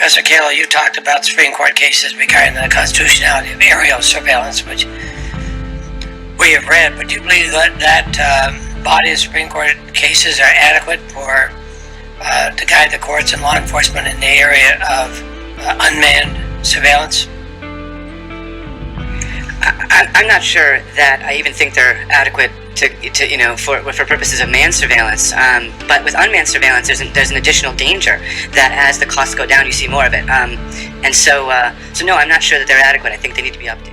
Professor Kalo, you talked about Supreme Court cases regarding the constitutionality of aerial surveillance, which we have read, but do you believe that body of Supreme Court cases are adequate for to guide the courts and law enforcement in the area of unmanned surveillance? I'm not sure that I even think they're adequate to for purposes of manned surveillance. But with unmanned surveillance, there's an additional danger that as the costs go down, you see more of it. And so no, I'm not sure that they're adequate. I think they need to be updated.